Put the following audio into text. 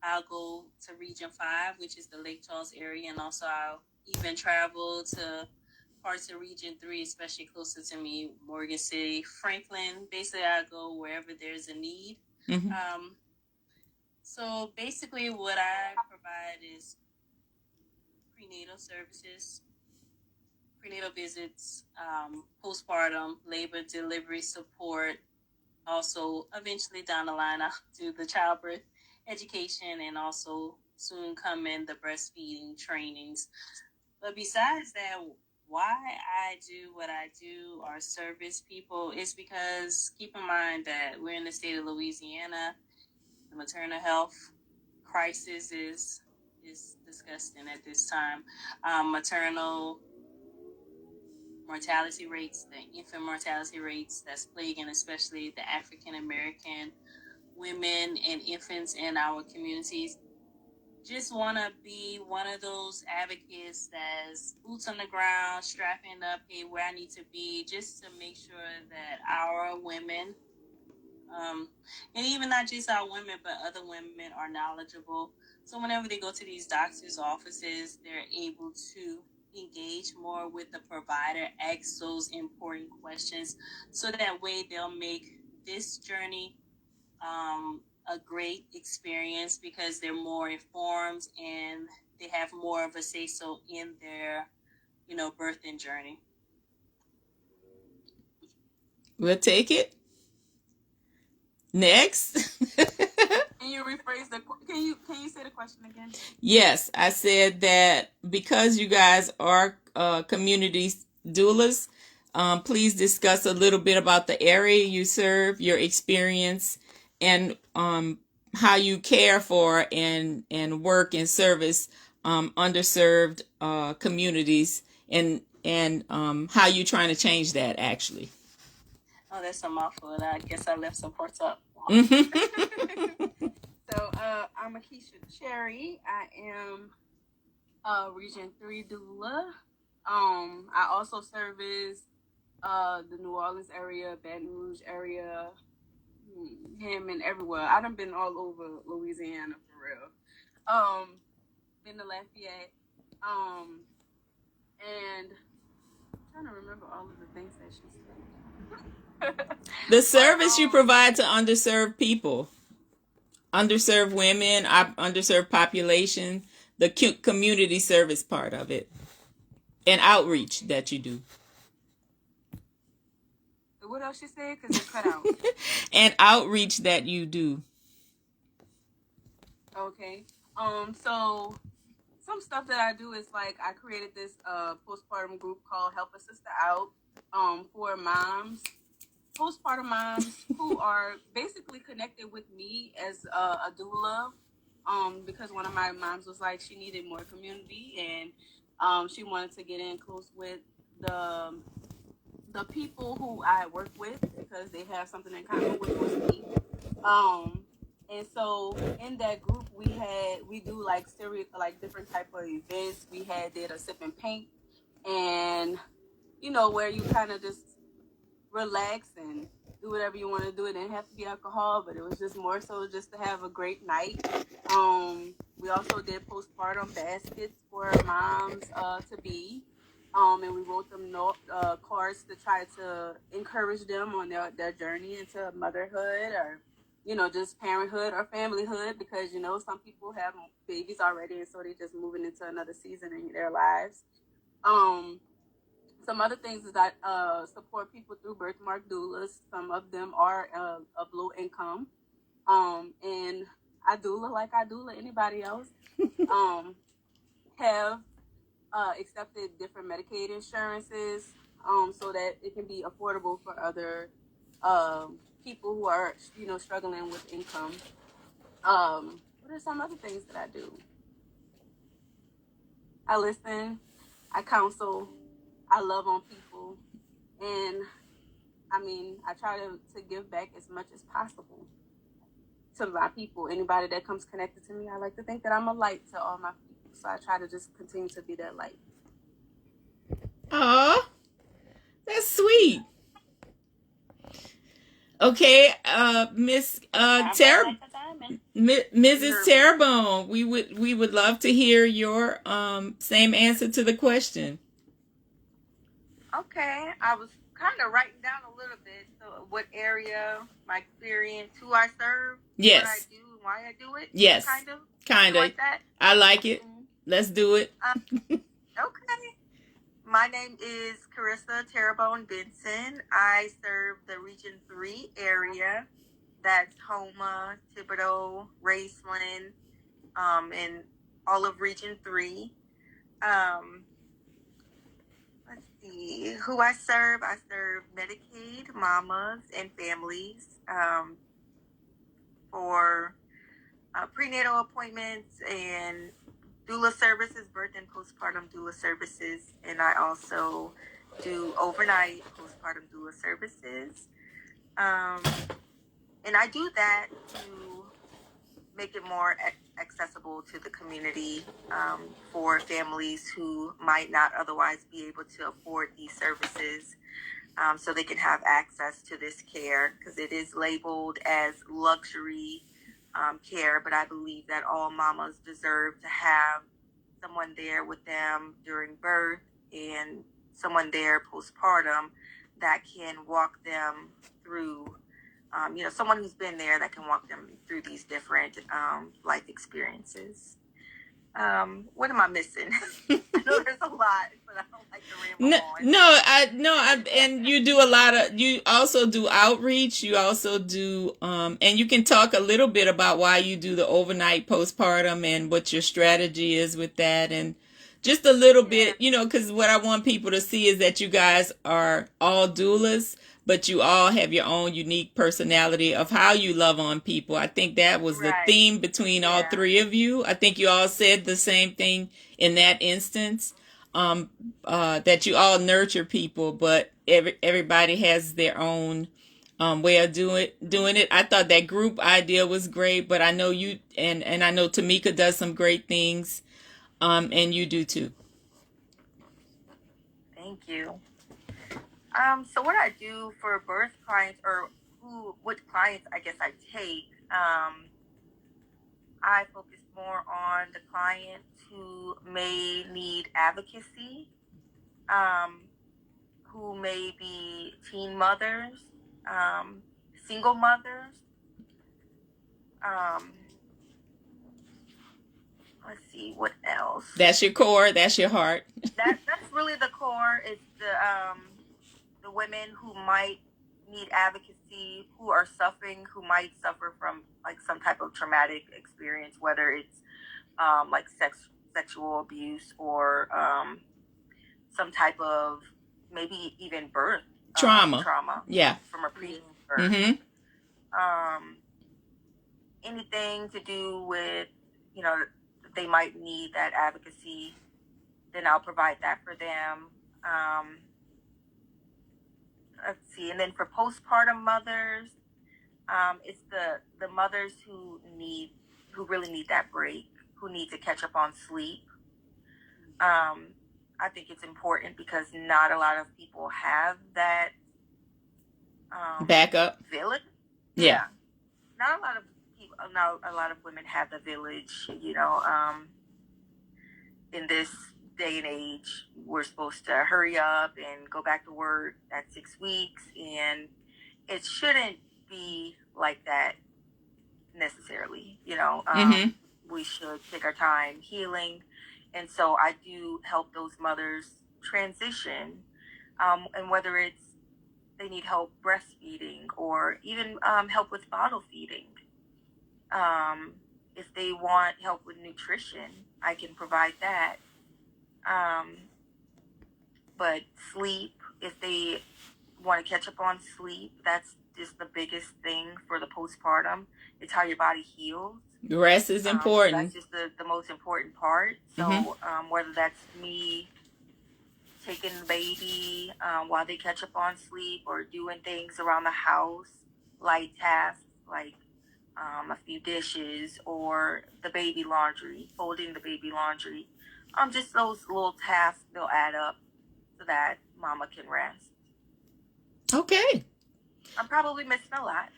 I'll go to Region 5, which is the Lake Charles area, and also I'll even travel to parts of Region 3, especially closer to me, Morgan City, Franklin. Basically, I go wherever there's a need. So basically, what I provide is prenatal services, prenatal visits, postpartum, labor, delivery support. Also, eventually down the line, I'll do the childbirth education and also soon come in the breastfeeding trainings. But besides that, why I do what I do or service people is because keep in mind that we're in the state of Louisiana. The maternal health crisis is disgusting at this time. Maternal mortality rates, the infant mortality rates that's plaguing especially the African American women and infants in our communities. Just want to be one of those advocates that's boots on the ground, strapping up, hey, where I need to be, just to make sure that our women, and even not just our women, but other women are knowledgeable. So whenever they go to these doctors' offices, they're able to engage more with the provider, ask those important questions, so that way they'll make this journey a great experience because they're more informed and they have more of a say so in their, birthing journey. We'll take it. Next. Can you rephrase the? Can you say the question again? Yes, I said that because you guys are community doulas, please discuss a little bit about the area you serve, your experience, and how you care for and work and service underserved communities, and how you trying to change that actually. Oh, that's a mouthful. I guess I left some parts up. So, I'm Akeisha Cherry. I am Region 3 doula. I also service the New Orleans area, Baton Rouge area, Hammond, everywhere. I done been all over Louisiana for real. Been to Lafayette. And I'm trying to remember all of the things that she said. The service you provide to underserved people, underserved women, underserved population, the community service part of it, and outreach that you do. What else you said? Because it cut out. And outreach that you do. Okay. So some stuff that I do is like I created this postpartum group called Help a Sister Out for moms, postpartum moms who are basically connected with me as a doula. Because one of my moms was like she needed more community and she wanted to get in close with the people who I work with because they have something in common with me. And so in that group we do like different type of events. We did a sip and paint, and where you kind of just relax and do whatever you want to do. It didn't have to be alcohol, but it was just more so just to have a great night. We also did postpartum baskets for moms to be. And we wrote them cards to try to encourage them on their journey into motherhood or, just parenthood or familyhood because, some people have babies already and so they're just moving into another season in their lives. Some other things is that support people through birthmark doulas. Some of them are of low income. And I doula like I doula anybody else. Have accepted different Medicaid insurances so that it can be affordable for other people who are, struggling with income. What are some other things that I do? I listen, I counsel, I love on people, and I try to give back as much as possible to my people. Anybody that comes connected to me, I like to think that I'm a light to all my people. So I try to just continue to be that light. Aw, that's sweet. Okay, Miss Tara. time. Mrs. Terrebonne, we would love to hear your same answer to the question. Okay, I was kind of writing down a little bit. So, what area, my experience, who I serve, Yes. what I do, and why I do it. Yes. Kind of like that. I like it. Mm-hmm. Let's do it. Okay. My name is Carissa Terrebonne Benson. I serve the Region 3 area. That's Houma, Thibodaux, Raceland, and all of Region 3. Let's see who I serve. I serve Medicaid mamas and families for prenatal appointments and doula services, birth and postpartum doula services, and I also do overnight postpartum doula services. And I do that to make it more accessible to the community for families who might not otherwise be able to afford these services, so they can have access to this care, because it is labeled as luxury care, but I believe that all mamas deserve to have someone there with them during birth and someone there postpartum that can walk them through, someone who's been there that can walk them through these different life experiences. What am I missing? I know there's a lot, but I don't like to ramble on. And you do a lot of, you also do outreach. You also do, and you can talk a little bit about why you do the overnight postpartum and what your strategy is with that, and just a little bit, because what I want people to see is that you guys are all doulas, but you all have your own unique personality of how you love on people. I think that was the theme between all three of you. I think you all said the same thing in that instance, that you all nurture people, but everybody has their own way of doing it. I thought that group idea was great, but I know you and I know Tamika does some great things, and you do too. Thank you. So what I do for birth clients, or what clients I guess I take, I focus more on the clients who may need advocacy, who may be teen mothers, single mothers. Let's see, what else? That's your core. That's your heart. That's really the core. It's the women who might need advocacy, who are suffering, who might suffer from like some type of traumatic experience, whether it's like sexual abuse or some type of maybe even birth trauma. Yeah. From a prenatal birth. Mm-hmm. Anything to do with, they might need that advocacy, then I'll provide that for them. Let's see, and then for postpartum mothers, it's the mothers who really need that break, who need to catch up on sleep. I think it's important because not a lot of people have that backup village. Yeah. Not a lot of people. Not a lot of women have the village. In this day and age, we're supposed to hurry up and go back to work at 6 weeks, and it shouldn't be like that necessarily. We should take our time healing, and so I do help those mothers transition, and whether it's they need help breastfeeding or even help with bottle feeding. If they want help with nutrition, I can provide that. But sleep, if they want to catch up on sleep, that's just the biggest thing for the postpartum. It's how your body heals. Rest is important. That's just the most important part. So whether that's me taking the baby while they catch up on sleep, or doing things around the house, light tasks like a few dishes or the baby laundry, folding the baby laundry. Just those little tasks, they'll add up so that mama can rest. Okay. I'm probably missing a lot.